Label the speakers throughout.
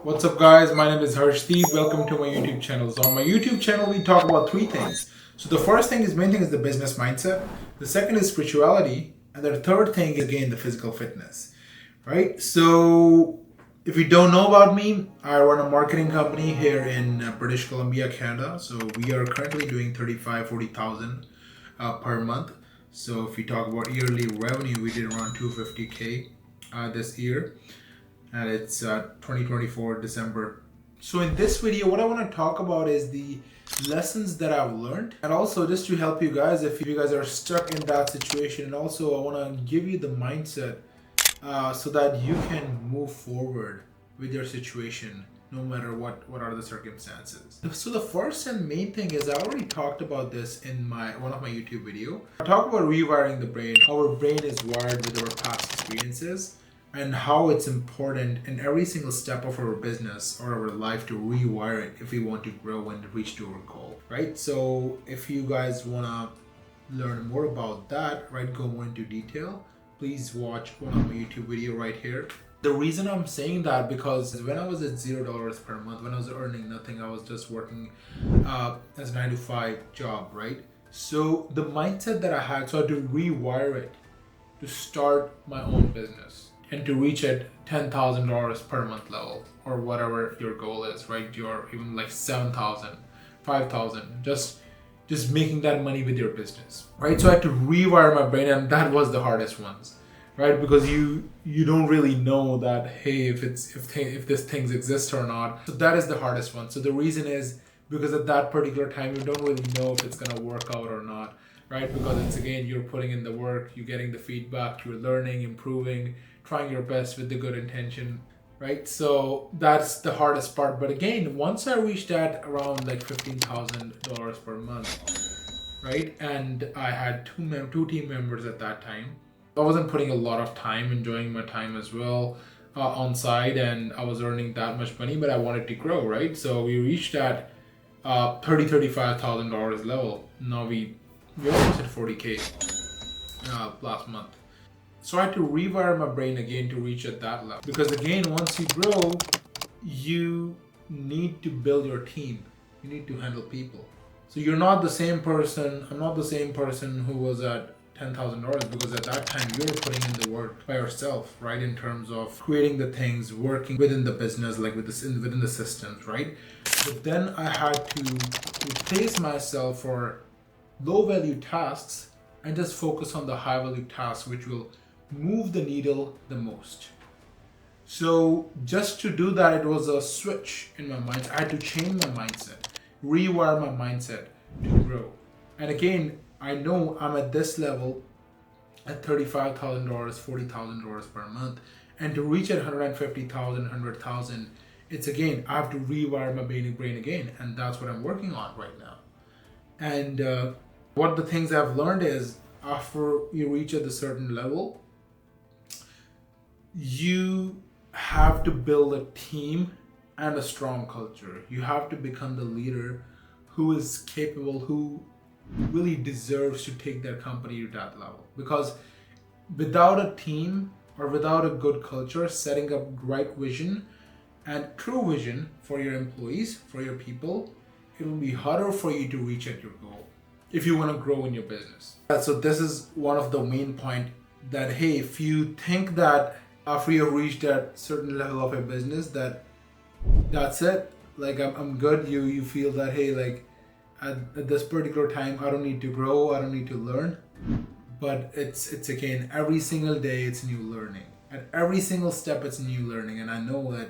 Speaker 1: What's up, guys? My name is Harshdeep. Welcome to my YouTube channel. So on my YouTube channel, we talk about three things. So the first thing is main thing is the business mindset. The second is spirituality, and the third thing is again the physical fitness. Right? So if you don't know about me, I run a marketing company here in British Columbia, Canada. So we are currently doing 40,000 per month. So if we talk about yearly revenue, we did around 250K this year, and it's 2024 December. So in this video, what I want to talk about is the lessons that I've learned, and also just to help you guys if you guys are stuck in that situation. And also I want to give you the mindset so that you can move forward with your situation no matter what are the circumstances. So the first and main thing is, I already talked about this in one of my YouTube video. I talk about rewiring the brain. Our brain is wired with our past experiences, and how it's important in every single step of our business or our life to rewire it if we want to grow and reach to our goal, right? So if you guys want to learn more about that, right, go more into detail, please watch one of my YouTube video right here. The reason I'm saying that, because when I was at $0 per month, when I was earning nothing, I was just working as a 9 to 5 job, right? So the mindset that I had, so I had to rewire it to start my own business and to reach at $10,000 per month level, or whatever your goal is, right? You're even like 7,000, 5,000, just making that money with your business, right? So I had to rewire my brain, and that was the hardest ones, right? Because you don't really know that, hey, if this things exist or not. So that is the hardest one. So the reason is because at that particular time you don't really know if it's gonna work out or not, right? Because it's, again, you're putting in the work, you're getting the feedback, you're learning, improving, trying your best with the good intention, right? So that's the hardest part. But again, once I reached that around like $15,000 per month, right? And I had two team members at that time. I wasn't putting a lot of time, enjoying my time as well on side, and I was earning that much money, but I wanted to grow, right? So we reached that $35,000 level. Now we almost hit 40K last month. So I had to rewire my brain again to reach at that level. Because again, once you grow, you need to build your team. You need to handle people. So you're not the same person. I'm not the same person who was at $10,000, because at that time you're putting in the work by yourself, right? In terms of creating the things, working within the business, like within the systems, right? But then I had to replace myself for low value tasks and just focus on the high value tasks, which will move the needle the most. So just to do that, it was a switch in my mind. I had to change my mindset, rewire my mindset to grow. And again, I know I'm at this level at $35,000, $40,000 per month, and to reach at 150,000, 100,000, it's, again, I have to rewire my brain again, and that's what I'm working on right now. And what the things I've learned is, after you reach at a certain level, you have to build a team and a strong culture. You have to become the leader who is capable, who really deserves to take their company to that level. Because without a team or without a good culture, setting up right vision and true vision for your employees, for your people, it will be harder for you to reach at your goal if you want to grow in your business. So this is one of the main point, that hey, if you think that after you've reached that certain level of a business, that's it, like I'm good, you feel that, hey, like at this particular time I don't need to grow, I don't need to learn. But it's again, every single day it's new learning. At every single step it's new learning. And I know that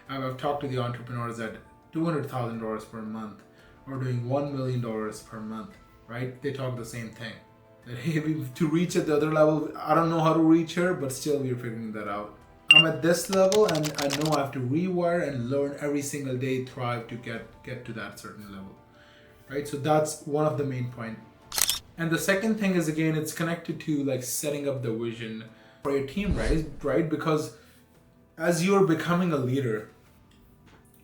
Speaker 1: I've talked to the entrepreneurs at $200,000 per month or doing $1 million per month, right? They talk the same thing. That hey, to reach at the other level, I don't know how to reach here, but still we're figuring that out. I'm at this level, and I know I have to rewire and learn every single day, thrive to get to that certain level, right? So that's one of the main point. And the second thing is, again, it's connected to like setting up the vision for your team, right? Because as you're becoming a leader,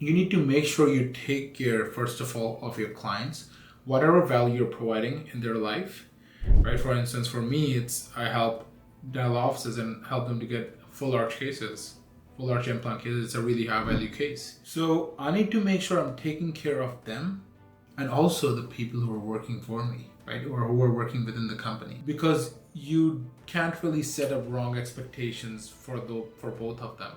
Speaker 1: you need to make sure you take care, first of all, of your clients, whatever value you're providing in their life, right? For instance, for me, I help dental offices and help them to get full arch cases, for large implant cases, it's a really high value case. So I need to make sure I'm taking care of them and also the people who are working for me, right? Or who are working within the company. Because you can't really set up wrong expectations for both of them.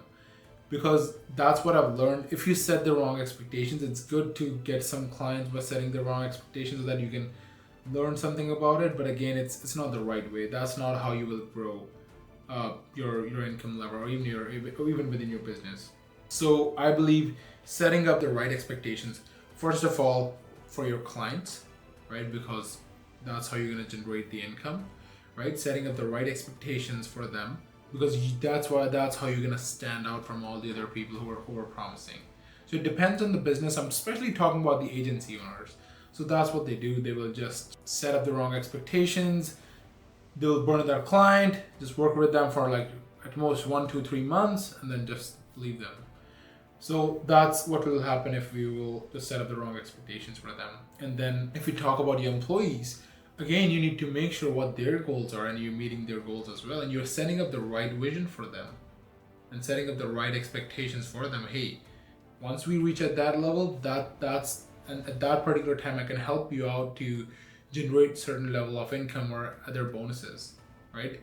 Speaker 1: Because that's what I've learned. If you set the wrong expectations, it's good to get some clients by setting the wrong expectations so that you can learn something about it. But again, it's not the right way. That's not how you will grow your income level, or even within your business. So I believe setting up the right expectations, first of all, for your clients, right? Because that's how you're going to generate the income, right? Setting up the right expectations for them, because that's how you're going to stand out from all the other people who are promising. So it depends on the business. I'm especially talking about the agency owners. So that's what they do. They will just set up the wrong expectations. They'll burn their client, just work with them for like at most 1, 2, 3 months, and then just leave them. So that's what will happen if we will just set up the wrong expectations for them. And then if we talk about your employees, again, you need to make sure what their goals are and you're meeting their goals as well. And you're setting up the right vision for them and setting up the right expectations for them. Hey, once we reach at that level, and at that particular time, I can help you out to generate certain level of income or other bonuses, right?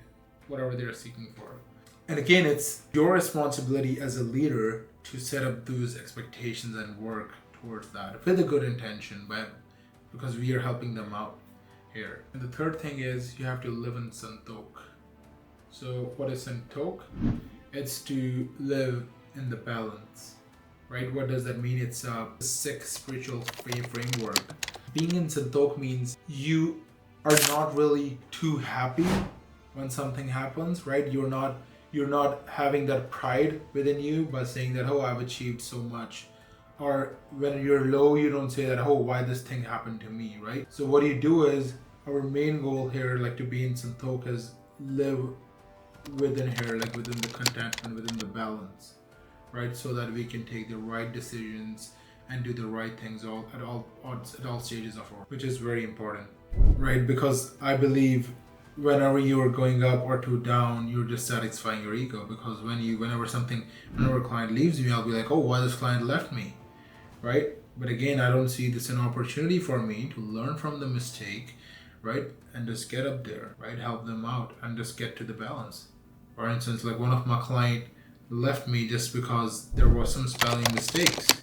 Speaker 1: Whatever they're seeking for. And again, it's your responsibility as a leader to set up those expectations and work towards that with a good intention, but because we are helping them out here. And the third thing is you have to live in Santok. So what is Santok? It's to live in the balance, right? What does that mean? It's a sick spiritual framework. Being in Santok means you are not really too happy when something happens, right? You're not having that pride within you by saying that, oh, I've achieved so much. Or when you're low, you don't say that, oh, why this thing happened to me, right? So what you do is, our main goal here, like to be in Santok, is live within here, like within the contentment, within the balance, right? So that we can take the right decisions and do the right things at all stages of our, which is very important, right? Because I believe whenever you are going up or too down, you're just satisfying your ego. Because whenever a client leaves me, I'll be like, oh, why this client left me, right? But again, I don't see this an opportunity for me to learn from the mistake, right? And just get up there, right? Help them out and just get to the balance. For instance, like one of my client left me just because there was some spelling mistakes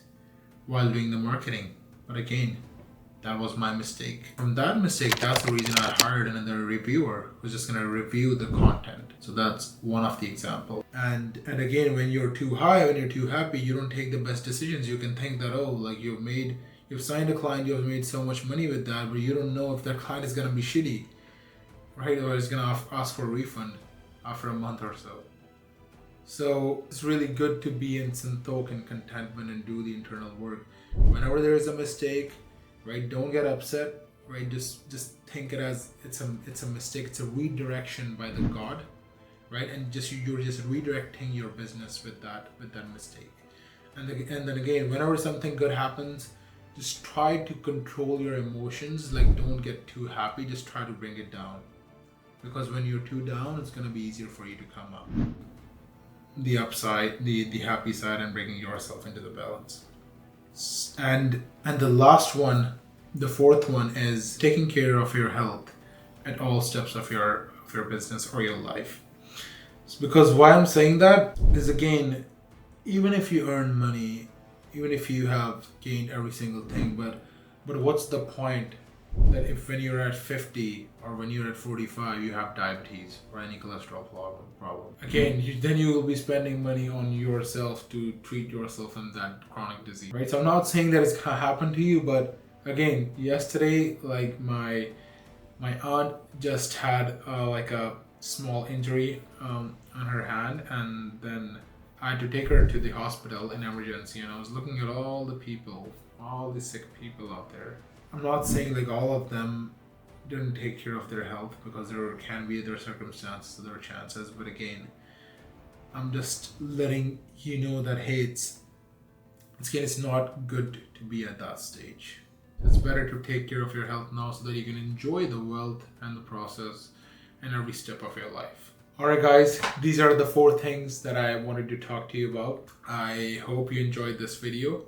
Speaker 1: while doing the marketing. But again, that was my mistake. From that mistake, that's the reason I hired another reviewer who's just gonna review the content. So that's one of the examples. And again, when you're too high, when you're too happy, you don't take the best decisions. You can think that, oh, like you've signed a client, you've made so much money with that, but you don't know if that client is gonna be shitty, right? Or is gonna ask for a refund after a month or so. So it's really good to be in Santok and contentment and do the internal work. Whenever there is a mistake, right, don't get upset, right? Just think it as it's a mistake. It's a redirection by the God, right? And you're just redirecting your business with that mistake. And then again, whenever something good happens, just try to control your emotions. Like, don't get too happy. Just try to bring it down, because when you're too down, it's gonna be easier for you to come up the upside, the happy side, and bringing yourself into the balance. And the last one, the fourth one, is taking care of your health at all steps of your business or your life. Because why I'm saying that is, again, even if you earn money, even if you have gained every single thing, but what's the point that if when you're at 50 or when you're at 45 you have diabetes or any cholesterol problem? Again, then you will be spending money on yourself to treat yourself in that chronic disease, right? So I'm not saying that it's gonna happen to you, but again, yesterday, like my aunt just had like a small injury on her hand, and then I had to take her to the hospital in emergency, and I was looking at all the sick people out there. I'm not saying like all of them didn't take care of their health, because there can be other circumstances, other chances. But again, I'm just letting you know that, hey, it's not good to be at that stage. It's better to take care of your health now so that you can enjoy the wealth and the process and every step of your life. Alright guys, these are the 4 things that I wanted to talk to you about. I hope you enjoyed this video,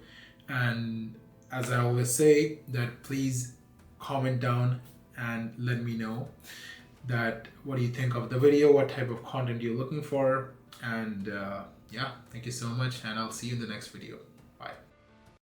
Speaker 1: and as I always say, that please comment down and let me know that what do you think of the video, what type of content you're looking for, and yeah, thank you so much, and I'll see you in the next video.